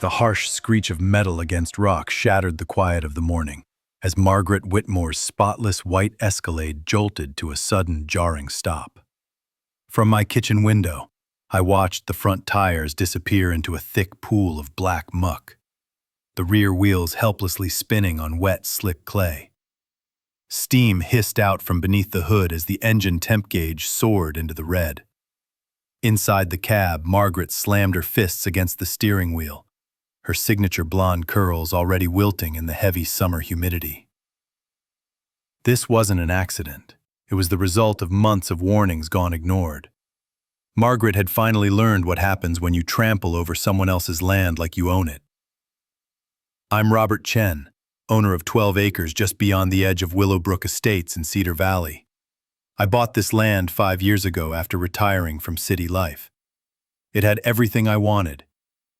The harsh screech of metal against rock shattered the quiet of the morning as Margaret Whitmore's spotless white Escalade jolted to a sudden, jarring stop. From my kitchen window, I watched the front tires disappear into a thick pool of black muck, the rear wheels helplessly spinning on wet, slick clay. Steam hissed out from beneath the hood as the engine temp gauge soared into the red. Inside the cab, Margaret slammed her fists against the steering wheel, her signature blonde curls already wilting in the heavy summer humidity. This wasn't an accident. It was the result of months of warnings gone ignored. Margaret had finally learned what happens when you trample over someone else's land like you own it. I'm Robert Chen, owner of 12 acres just beyond the edge of Willowbrook Estates in Cedar Valley. I bought this land 5 years ago after retiring from city life. It had everything I wanted: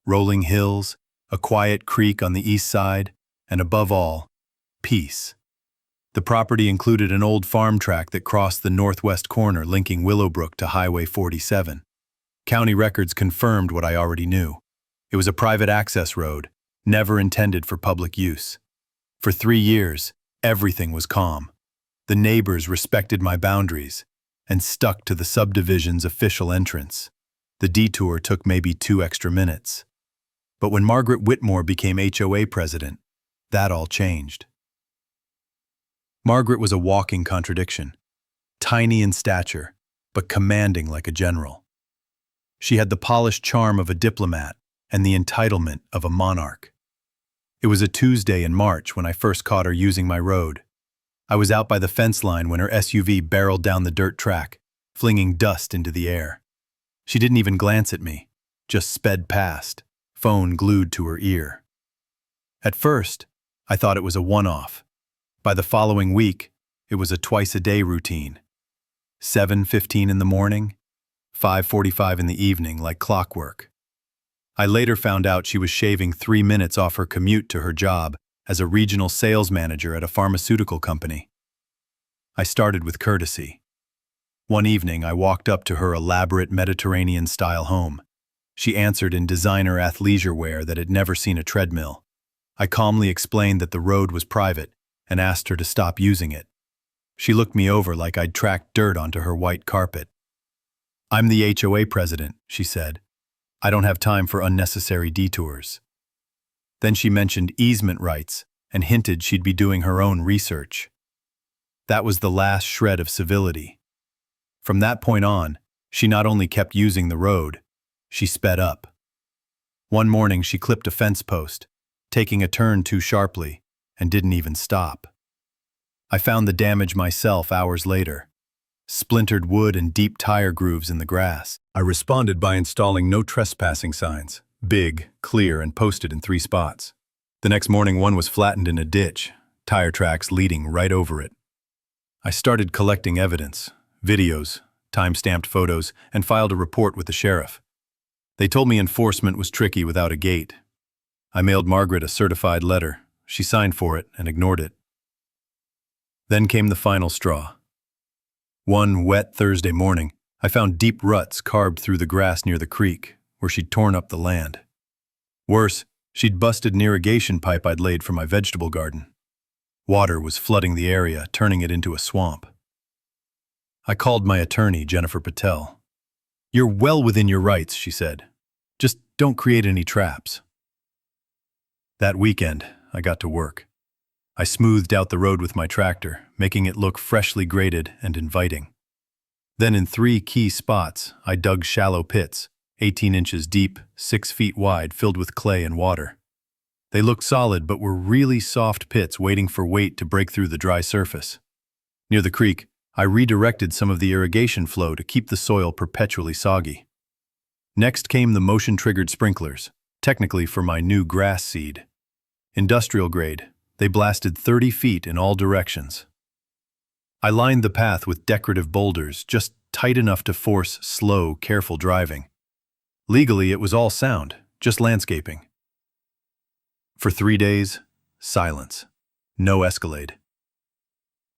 rolling hills, a quiet creek on the east side, and above all, peace. The property included an old farm track that crossed the northwest corner linking Willowbrook to Highway 47. County records confirmed what I already knew. It was a private access road, never intended for public use. For 3 years, everything was calm. The neighbors respected my boundaries and stuck to the subdivision's official entrance. The detour took maybe 2 extra minutes. But when Margaret Whitmore became HOA president, that all changed. Margaret was a walking contradiction, tiny in stature, but commanding like a general. She had the polished charm of a diplomat and the entitlement of a monarch. It was a Tuesday in March when I first caught her using my road. I was out by the fence line when her SUV barreled down the dirt track, flinging dust into the air. She didn't even glance at me, just sped past, phone glued to her ear. At first, I thought it was a one-off. By the following week, it was a twice-a-day routine. 7:15 in the morning, 5:45 in the evening, like clockwork. I later found out she was shaving 3 minutes off her commute to her job as a regional sales manager at a pharmaceutical company. I started with courtesy. One evening, I walked up to her elaborate Mediterranean-style home. She answered in designer athleisure wear that had never seen a treadmill. I calmly explained that the road was private and asked her to stop using it. She looked me over like I'd tracked dirt onto her white carpet. "I'm the HOA president," she said. "I don't have time for unnecessary detours." Then she mentioned easement rights and hinted she'd be doing her own research. That was the last shred of civility. From that point on, she not only kept using the road, she sped up. One morning she clipped a fence post, taking a turn too sharply, and didn't even stop. I found the damage myself hours later. Splintered wood and deep tire grooves in the grass. I responded by installing no trespassing signs, big, clear, and posted in 3 spots. The next morning one was flattened in a ditch, tire tracks leading right over it. I started collecting evidence, videos, time-stamped photos, and filed a report with the sheriff. They told me enforcement was tricky without a gate. I mailed Margaret a certified letter. She signed for it and ignored it. Then came the final straw. One wet Thursday morning, I found deep ruts carved through the grass near the creek, where she'd torn up the land. Worse, she'd busted an irrigation pipe I'd laid for my vegetable garden. Water was flooding the area, turning it into a swamp. I called my attorney, Jennifer Patel. "You're well within your rights," she said. "Just don't create any traps." That weekend, I got to work. I smoothed out the road with my tractor, making it look freshly graded and inviting. Then in 3 key spots, I dug shallow pits, 18 inches deep, 6 feet wide, filled with clay and water. They looked solid but were really soft pits waiting for weight to break through the dry surface. Near the creek, I redirected some of the irrigation flow to keep the soil perpetually soggy. Next came the motion-triggered sprinklers, technically for my new grass seed. Industrial grade, they blasted 30 feet in all directions. I lined the path with decorative boulders, just tight enough to force slow, careful driving. Legally, it was all sound, just landscaping. For 3 days, silence. No Escalade.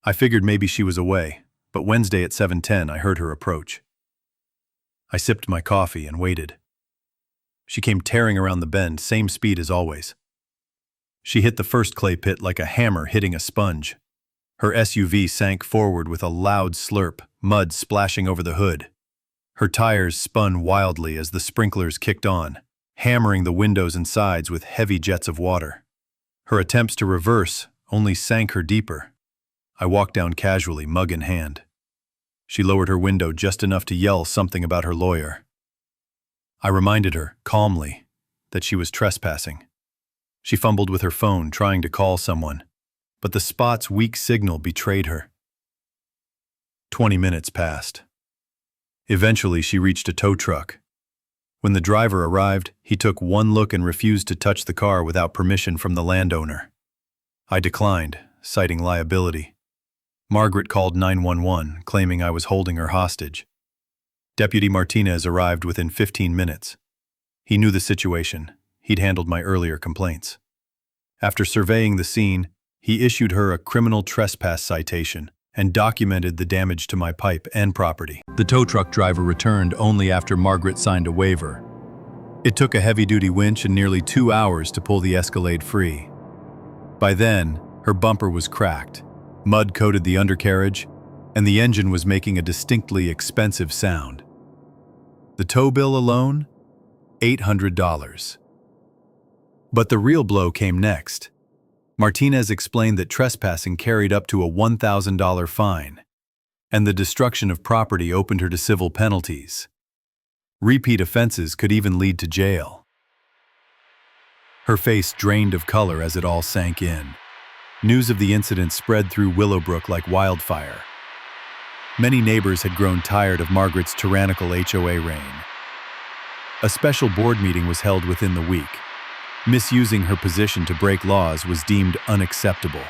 I figured maybe she was away, but Wednesday at 7:10 I heard her approach. I sipped my coffee and waited. She came tearing around the bend, same speed as always. She hit the first clay pit like a hammer hitting a sponge. Her SUV sank forward with a loud slurp, mud splashing over the hood. Her tires spun wildly as the sprinklers kicked on, hammering the windows and sides with heavy jets of water. Her attempts to reverse only sank her deeper. I walked down casually, mug in hand. She lowered her window just enough to yell something about her lawyer. I reminded her, calmly, that she was trespassing. She fumbled with her phone, trying to call someone, but the spot's weak signal betrayed her. 20 minutes passed. Eventually, she reached a tow truck. When the driver arrived, he took one look and refused to touch the car without permission from the landowner. I declined, citing liability. Margaret called 911, claiming I was holding her hostage. Deputy Martinez arrived within 15 minutes. He knew the situation. He'd handled my earlier complaints. After surveying the scene, he issued her a criminal trespass citation and documented the damage to my pipe and property. The tow truck driver returned only after Margaret signed a waiver. It took a heavy-duty winch and nearly 2 hours to pull the Escalade free. By then, her bumper was cracked, mud coated the undercarriage, and the engine was making a distinctly expensive sound. The tow bill alone? $800. But the real blow came next. Martinez explained that trespassing carried up to a $1,000 fine, and the destruction of property opened her to civil penalties. Repeat offenses could even lead to jail. Her face drained of color as it all sank in. News of the incident spread through Willowbrook like wildfire. Many neighbors had grown tired of Margaret's tyrannical HOA reign. A special board meeting was held within the week. Misusing her position to break laws was deemed unacceptable.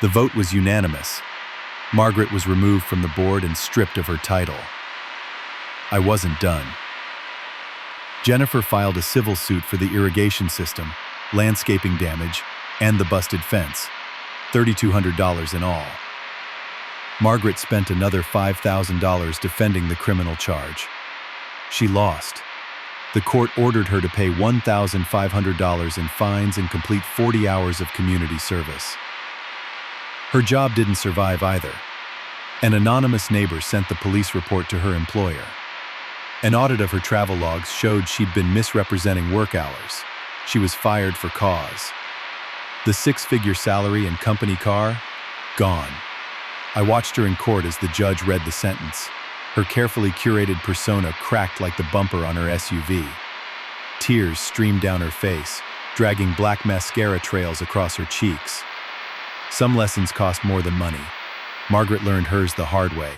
The vote was unanimous. Margaret was removed from the board and stripped of her title. I wasn't done. Jennifer filed a civil suit for the irrigation system, landscaping damage, and the busted fence, $3,200 in all. Margaret spent another $5,000 defending the criminal charge. She lost. The court ordered her to pay $1,500 in fines and complete 40 hours of community service. Her job didn't survive either. An anonymous neighbor sent the police report to her employer. An audit of her travel logs showed she'd been misrepresenting work hours. She was fired for cause. The 6-figure salary and company car? Gone. I watched her in court as the judge read the sentence. Her carefully curated persona cracked like the bumper on her SUV. Tears streamed down her face, dragging black mascara trails across her cheeks. Some lessons cost more than money. Margaret learned hers the hard way.